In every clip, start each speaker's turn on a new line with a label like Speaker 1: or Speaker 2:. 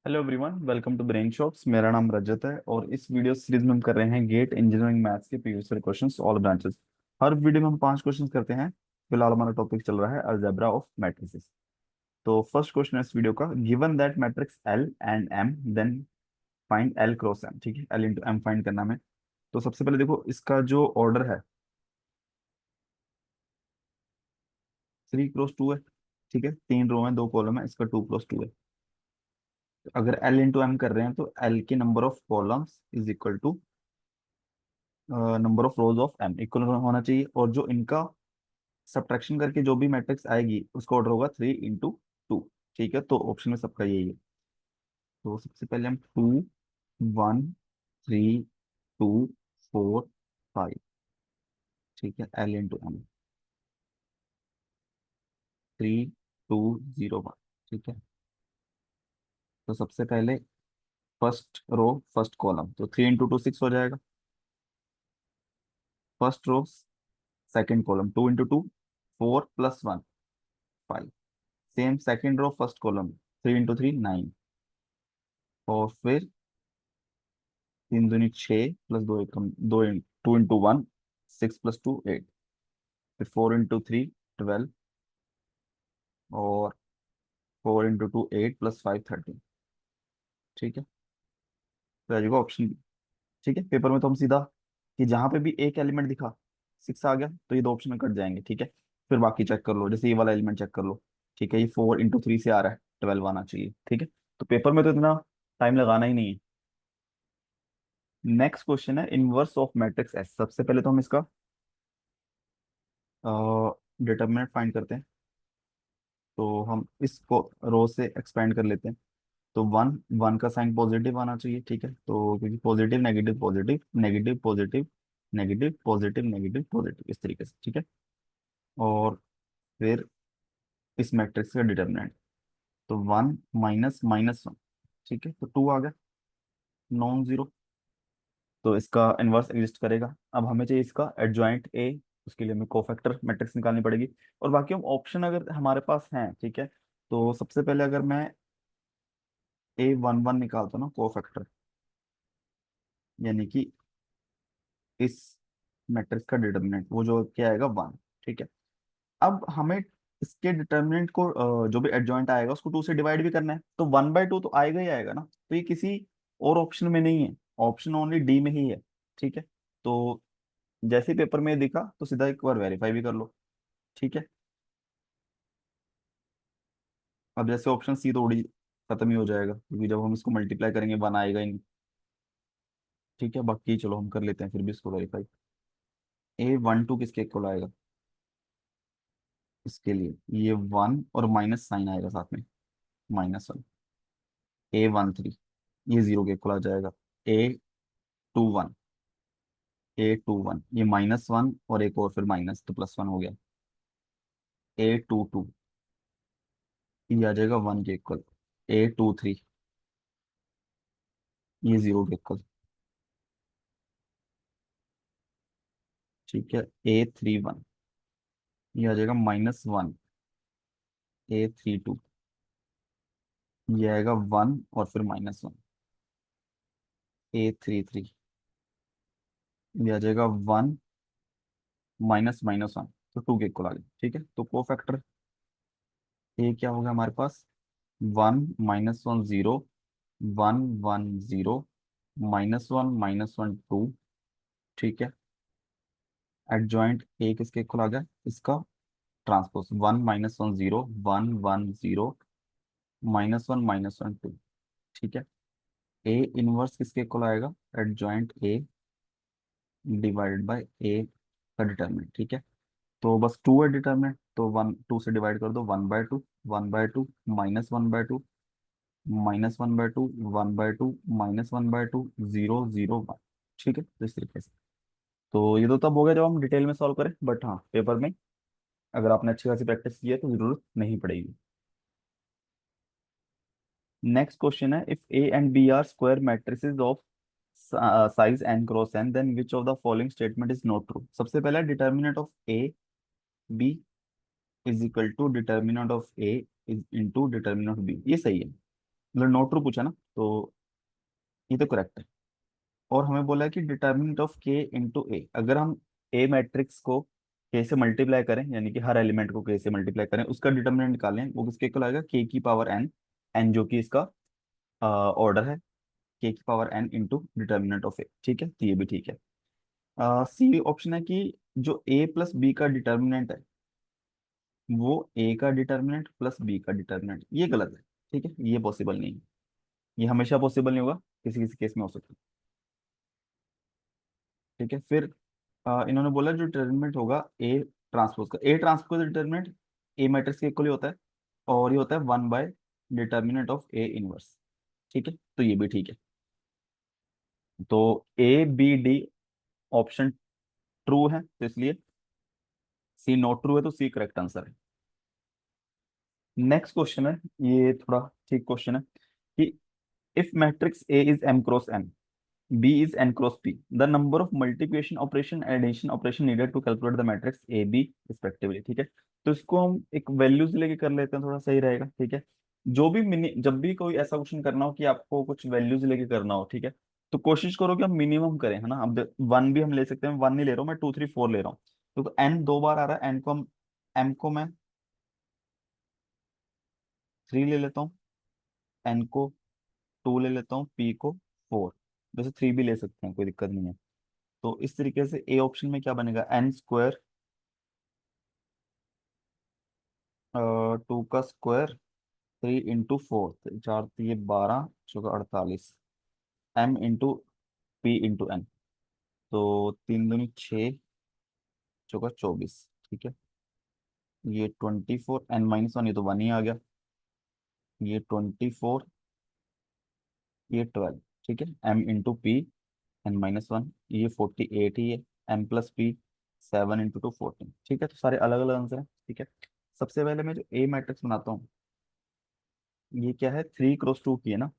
Speaker 1: Hello everyone, welcome to Brain Shops. मेरा नाम रजत है और इस वीडियो सीरीज में हम कर रहे हैं गेट इंजीनियरिंग मैथ्स के previous year questions all branches. हर वीडियो में हम 5 क्वेश्चंस करते हैं। फिलहाल हमारा टॉपिक चल रहा है अलजेब्रा ऑफ मैट्रिसेस। तो फर्स्ट क्वेश्चन है इस वीडियो का, given that matrix L and M then find L cross M. ठीक है, एल इंटू एम फाइंड करना है। तो सबसे पहले देखो इसका जो ऑर्डर है 3 क्रॉस 2 है। ठीक है, 3 रो है 2 कॉलम है, इसका 2 + 2 है। तो अगर एल इंटू एम कर रहे हैं तो एल के number of columns is equal to number of rows of M equal होना चाहिए, और जो इनका सब्ट्रैक्शन करके जो भी मैट्रिक्स आएगी उसका ऑर्डर होगा 3 × 2। ठीक है, तो ऑप्शन में सबका यही है। तो सबसे पहले हम 2 1 3 2 4 5। ठीक है, एल इंटू एम 3 2 0 1। ठीक है, तो सबसे पहले फर्स्ट रो फर्स्ट कॉलम, तो 3 × 2 6 हो जाएगा। First row second column 2 × 2 4 + 1 5। Same second row first column 3 × 3 9। और फिर 3 दूनी 6 + 2 1 2 2 × 1 6 + 2 8। फिर 4 × 3 12। और 4 × 2 8 + 5 13। ठीक है, तो आ जाएगा ऑप्शन बी। ठीक है, पेपर में तो हम सीधा कि जहां पे भी एक एलिमेंट दिखा 6 आ गया तो ये 2 ऑप्शन में कट जाएंगे। ठीक है, फिर बाकी चेक कर लो, जैसे ये वाला एलिमेंट चेक कर लो। ठीक है, ये 4 × 3 से आ रहा है, 12 आना चाहिए। ठीक है, तो पेपर में तो इतना टाइम लगाना ही नहीं है। नेक्स्ट क्वेश्चन है इनवर्स ऑफ मैट्रिक्स एस। सबसे पहले तो हम इसका डिटर्मिनेंट फाइंड करते हैं। तो हम इसको रो से एक्सपेंड कर लेते हैं। तो वन वन का साइन पॉजिटिव आना चाहिए। ठीक है, तो क्योंकि positive negative positive negative positive negative positive negative positive इस तरीके से। ठीक है, और फिर इस मैट्रिक्स का डिटर्मिनेंट, तो 1 - -1। ठीक है, तो 2 आ गया, नॉन जीरो। तो इसका इनवर्स एग्जिस्ट करेगा। अब हमें चाहिए इसका एडजॉइंट ए, उसके लिए हमें कोफैक्टर मैट्रिक्स निकालनी पड़ेगी। और बाकी हम ऑप्शन अगर हमारे पास हैं, ठीक है, तो सबसे पहले अगर मैं A11 निकालता हूँ ना कोफैक्टर, यानी कि इस मैट्रिक्स का डिटर्मिनेंट वो जो क्या आएगा 1। ठीक है, अब हमें इसके डिटर्मिनेंट को जो भी एडजॉइंट आएगा उसको 2 से डिवाइड भी करना है, तो 1/2 तो आएगा ही आएगा ना। तो ये किसी और ऑप्शन में नहीं है, ऑप्शन ओनली डी में ही है। ठीक है, तो जैसे पेपर में दिखा तो सीधा एक बार वेरीफाई भी कर लो। ठीक है, अब जैसे ऑप्शन सी तो उड़ी खत्म ही हो जाएगा, क्योंकि जब हम इसको मल्टीप्लाई करेंगे 1 आएगा ही नहीं। ठीक है, बाकी चलो हम कर लेते हैं फिर भी इसको वेरीफाई। A12 किसके इक्वल आएगा, इसके लिए ये 1 और माइनस साइन आएगा साथ में, -1। A13 ये 0 के इक्वल आ जाएगा। A21 A21 ये -1 और एक और फिर माइनस, तो +1 हो गया। A22 ये आ जाएगा 1 के इक्वल। A23 ये 0 के इक्वल। ठीक है, A31 ये आ जाएगा -1। A32 ये आएगा 1 और फिर -1। A33 ये आ जाएगा 1 -1, तो 2 के इक्वल आ गया। ठीक है, तो कोफैक्टर ए क्या होगा हमारे पास, 1 - 1 0 1 1 0 -1 2। ठीक है, एडजॉइंट ए किसके इक्वल आ गया, इसका ट्रांसपोज 1 - 1 0 1 1 0 -1 2। ठीक है, ए इनवर्स किसके इक्वल आएगा, एडजॉइंट ए डिवाइडेड बाय ए का डिटर्मिनेंट। ठीक है, तो बस 2 है डिटर्मिनेंट, तो 2 से डिवाइड कर दो, 1/2 1/2 -1/2 -1/2 1/2 -1/2 0 0 1। ठीक है, तो इस तरीके से। तो ये तो तब हो गया जब हम डिटेल में सॉल्व करें, बट हाँ पेपर में अगर आपने अच्छी खासी प्रैक्टिस की है तो जरूरत नहीं पड़ेगी। नेक्स्ट क्वेश्चन है, if A and B are square matrices of size n cross n then which of the following statement is not true. सबसे पहला determinant of A B is equal to determinant of A is into determinant of B, ये सही है। मतलब not true पूछा ना, तो ये तो करेक्ट है। और हमें बोला है कि डिटर्मिनेंट ऑफ के इंटू ए, अगर हम ए मैट्रिक्स को के से मल्टीप्लाई करें, यानी कि हर एलिमेंट को के से मल्टीप्लाई करें, उसका डिटर्मिनेंट निकालें, वो किसके इक्वल आएगा, के की पावर एन, एन जो कि इसका ऑर्डर है, के की power n into determinant of A. ठीक है, तो ये भी ठीक है। सी ऑप्शन है कि जो ए प्लस बी का डिटर्मिनेंट है, वो ए का डिटर्मिनेंट प्लस बी का डिटर्मिनेंट, ये गलत है। ठीक है, ये पॉसिबल नहीं है, ये हमेशा पॉसिबल नहीं होगा, किसी किसी केस में हो सकता है। ठीक है, फिर इन्होंने बोला जो डिटर्मिनेंट होगा ए ट्रांसपोज का, A transpose determinant A matrix के इक्वल ही होता है, और ये होता है 1 by determinant of A inverse. ठीक है, तो ये भी ठीक है। तो A B D option true है, तो इसलिए सी नॉट ट्रू है, तो सी करेक्ट आंसर है। नेक्स्ट क्वेश्चन है, ये थोड़ा ठीक क्वेश्चन है कि if matrix A is M cross N, B is n cross P. The number of multiplication operation and addition operation needed to calculate the matrix A B respectively. ठीक है, तो इसको हम एक वैल्यूज लेके कर लेते हैं, थोड़ा सही रहेगा। ठीक है, जो भी मिनी जब भी कोई ऐसा क्वेश्चन करना हो कि आपको कुछ वैल्यूज लेके करना हो, ठीक है, तो कोशिश करो कि हम मिनिमम करें, है ना। अब वन भी हम ले सकते हैं, वन नहीं ले रहा हूँ मैं, टू थ्री फोर ले रहा हूँ। तो एन दो बार आ रहा है, एन को हम एम को मैं थ्री ले लेता हूँ, एन को टू ले लेता हूँ, पी को फोर। वैसे थ्री भी ले सकते हैं, कोई दिक्कत नहीं है। तो इस तरीके से ए ऑप्शन में क्या बनेगा, एन स्क्वायर, टू का स्क्वायर, थ्री इंटू फोर, चार ये 12, चौका 48, M into P into N. तो तीन दूनी 6, चौका 24। ठीक है, ये 24, एन माइनस वन, ये तो वन ही आ गया, ये 24, ये 12। ठीक है, M into P N minus one, ये 48 ही है, एम प्लस पी 7 इंटू 2 14। ठीक है, तो सारे अलग अलग आंसर है। ठीक है, सबसे पहले मैं जो ए मैट्रिक्स बनाता हूँ, ये क्या है, 3 क्रॉस 2 की है ना,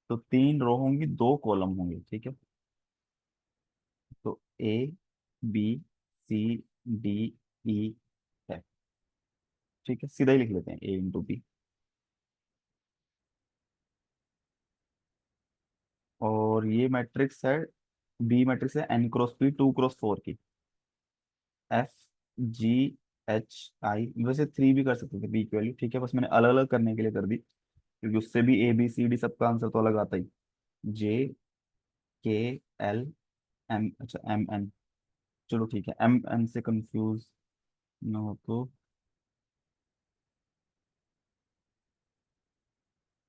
Speaker 1: तो तीन रो होंगी, दो कॉलम होंगे। ठीक है, तो A B C D E है। ठीक है, सीधा ही लिख लेते हैं, ए इंटू बी। और ये मैट्रिक्स है, बी मैट्रिक्स है एन क्रॉस पी 2 क्रॉस 4 की, एफ जी एच आई। वैसे थ्री भी कर सकते थे बी की वैल्यू, ठीक है, बस मैंने अलग अलग करने के लिए कर दी, क्योंकि उससे भी ए बी सी डी सबका आंसर तो अलग आता ही। जे के एल एम, अच्छा एम एन, चलो ठीक है, एम एन से कंफ्यूज ना हो तो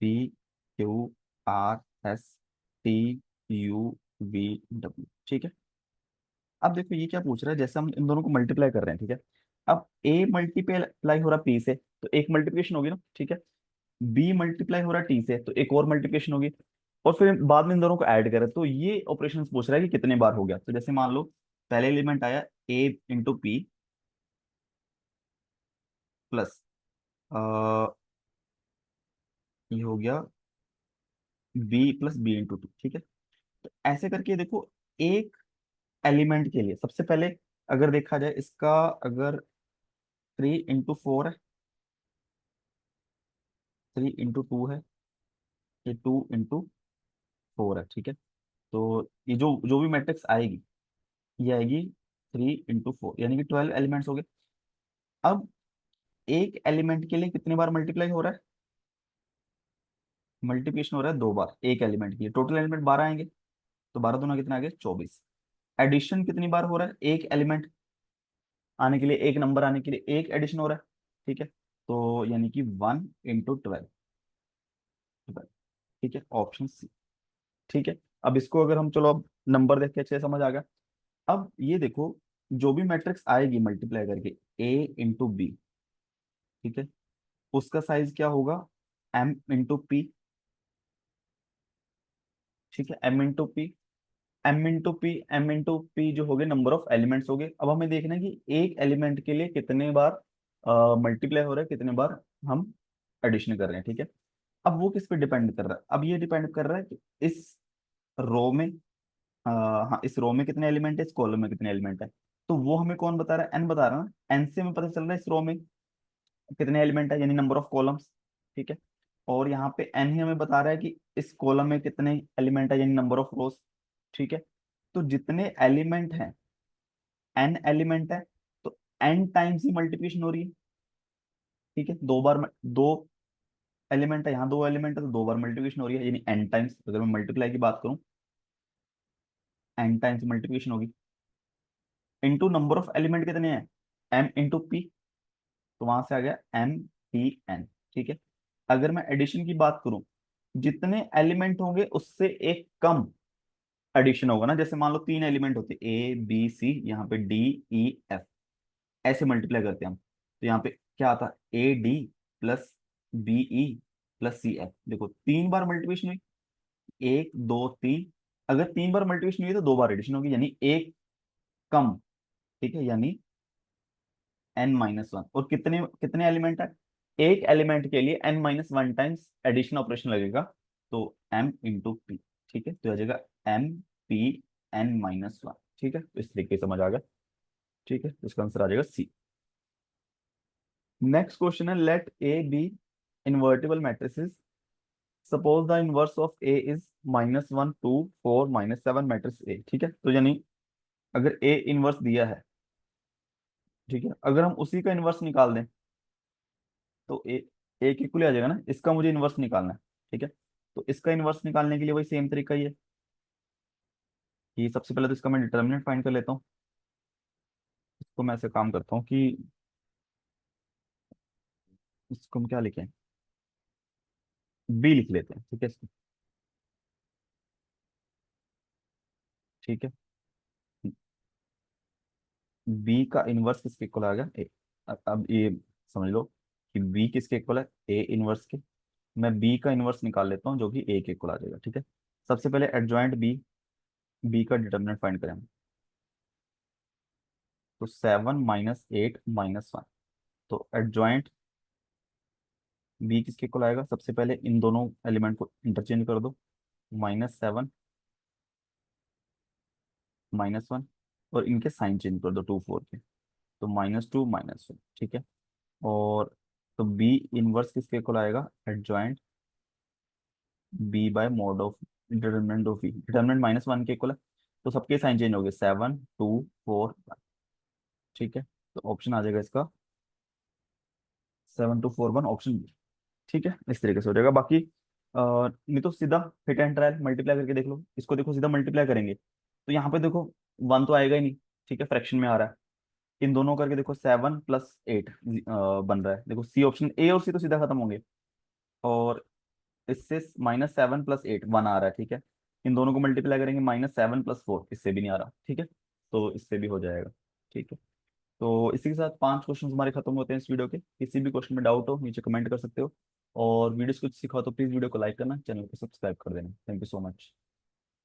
Speaker 1: P Q R S T U V W. ठीक है, अब देखो ये क्या पूछ रहा है, जैसे हम इन दोनों को मल्टीप्लाई कर रहे हैं, ठीक है, अब ए मल्टीप्लाई हो रहा पी से, तो एक मल्टीप्लिकेशन होगी ना। ठीक है, बी मल्टीप्लाई हो रहा टी से, तो एक और मल्टीप्लिकेशन होगी, और फिर बाद में इन दोनों को ऐड करें, तो ये ऑपरेशन पूछ रहा है कि कितने बार हो गया। तो जैसे मान लो पहले एलिमेंट आया ए इंटू पी प्लस, ये हो गया B plus B into two. ठीक है, तो ऐसे करके देखो, एक एलिमेंट के लिए सबसे पहले अगर देखा जाए इसका, अगर 3 इंटू 4 है, 3 इंटू 2 है, ये 2 इंटू 4 है। ठीक है, तो ये जो जो भी मैट्रिक्स आएगी, ये आएगी 3 इंटू 4, यानी कि 12 एलिमेंट्स हो गए। अब एक एलिमेंट के लिए कितने बार मल्टीप्लाई हो रहा है, मल्टीप्लिकेशन हो रहा है दो बार एक एलिमेंट के लिए, टोटल एलिमेंट 12 आएंगे, तो 12 दूना कितना आ गया, 24। एडिशन कितनी बार हो रहा है, एक एलिमेंट आने के लिए, एक नंबर आने के लिए एक एडिशन हो रहा है। ठीक है, तो यानी कि 1 इंटू 12। ठीक है, ऑप्शन सी। ठीक है, अब इसको अगर हम, चलो अब नंबर देख के अच्छे से समझ आ गया। अब ये देखो, जो भी मैट्रिक्स आएगी मल्टीप्लाई करके, ए इंटू बी, ठीक है, उसका साइज क्या होगा, एम इंटू पी। ठीक है, M into P, M into P, M into P जो हो गए नंबर ऑफ एलिमेंट्स हो गए। अब हमें देखना है कि एक एलिमेंट के लिए कितने बार मल्टीप्लाई हो रहा है, कितने बार हम एडिशन कर रहे हैं। ठीक है, अब वो किस पे डिपेंड कर रहा है, अब ये डिपेंड कर रहा है कि इस रो में, हाँ इस रो में कितने एलिमेंट है, इस कॉलम में कितने एलिमेंट है। तो वो हमें कौन बता रहा है, एन बता रहा है ना, एन से हमें पता चल रहा है इस रो में कितने एलिमेंट है, यानी नंबर ऑफ कॉलम्स। ठीक है, और यहाँ पे n ही हमें बता रहा है कि इस कॉलम में कितने एलिमेंट है, यानी नंबर ऑफ रोज। ठीक है, तो जितने एलिमेंट हैं, n एलिमेंट है, तो n टाइम्स ही मल्टीप्लिकेशन हो रही है। ठीक है, दो बार दो एलिमेंट है, यहाँ दो एलिमेंट है, तो दो बार मल्टीप्लिकेशन हो रही है, यानी n टाइम्स। अगर मैं मल्टीप्लाई की बात करूँ, n टाइम्स मल्टीप्लिकेशन होगी। इंटू नंबर ऑफ एलिमेंट कितने हैं, m इंटू p, तो वहां से आ गया m p n। ठीक है, अगर मैं एडिशन की बात करूं, जितने एलिमेंट होंगे उससे एक कम एडिशन होगा ना। जैसे मान लो तीन एलिमेंट होते A B C, यहाँ पे D E F, ऐसे मल्टीप्लाई करते हैं हम, तो यहाँ पे क्या आता है, AD+BE+CF। देखो तीन बार मल्टीप्लिकेशन हुई, एक दो तीन। अगर तीन बार मल्टीप्लिकेशन हुई तो दो बार एडिशन होगी, यानी एक कम। ठीक है, यानी n-1। और कितने कितने एलिमेंट है, एक एलिमेंट के लिए n-1 टाइम्स एडिशन ऑपरेशन लगेगा, तो m इंटू पी। ठीक है, तो आ जाएगा M-P-n-1। ठीक है, तो इस तरीके से समझ आ गया। ठीक है, तो इसका आंसर आ जाएगा सी। नेक्स्ट क्वेश्चन है, let A B invertible matrices, suppose the inverse of A is -1 2 4 -7 matrix A. ठीक है, तो यानी अगर ए इनवर्स दिया है, ठीक है, अगर हम उसी का इनवर्स निकाल दें, तो एक इक्वल आ जाएगा ना। इसका मुझे इनवर्स निकालना है। ठीक है, तो इसका इनवर्स निकालने के लिए वही सेम तरीका ही है कि सबसे पहले तो इसका मैं डिटर्मिनेंट फाइंड कर लेता हूँ। इसको मैं ऐसे काम करता हूँ कि इसको हम क्या लिखें, बी लिख लेते हैं। ठीक है, इसको। ठीक है, बी का इनवर्स किसके इक्वल आ गया, ए। अब ये समझ लो कि बी किसके इक्वल है, ए इनवर्स के। मैं बी का इनवर्स निकाल लेता हूँ, जो कि ए के इक्वल आ जाएगा। ठीक है, सबसे पहले एडजॉइंट बी, बी का डिटर्मिनेंट फाइंड करें हम। तो 7 -8 -1, तो एडजॉइंट बी किसके इक्वल आएगा, सबसे पहले इन दोनों एलिमेंट को इंटरचेंज कर दो, -7 -1, और इनके साइन चेंज कर दो 2 4 के, तो -2 -1। ठीक है, और तो बी इनवर्स किसके इक्वल आएगा, adjoint B by mod of determinant of B. Determinant -1 के इक्वल है, तो सबके साइन चेंज हो गए, 7 2 4 1। ठीक है, तो ऑप्शन आ जाएगा इसका 7 2 4 1, ऑप्शन बी। ठीक है, इस तरीके से हो जाएगा। बाकी नहीं तो सीधा हिट एंड ट्रायल मल्टीप्लाई करके देख लो। इसको देखो, सीधा मल्टीप्लाई करेंगे तो यहाँ पे देखो वन तो आएगा ही नहीं। ठीक है, फ्रैक्शन में आ रहा है। इन दोनों करके देखो, 7 + 8 बन रहा है। देखो सी ऑप्शन, ए और सी तो सीधा खत्म होंगे, और इससे -7 + 8 1 आ रहा है। ठीक है, इन दोनों को मल्टीप्लाई करेंगे, -7 + 4, इससे भी नहीं आ रहा। ठीक है, तो इससे भी हो जाएगा। ठीक है, तो इसी के साथ 5 क्वेश्चन हमारे खत्म होते हैं इस वीडियो के। किसी भी क्वेश्चन में डाउट हो नीचे कमेंट कर सकते हो, और वीडियो से कुछ सीखा हो तो प्लीज़ वीडियो को लाइक करना, चैनल को सब्सक्राइब कर देना। Thank you so much.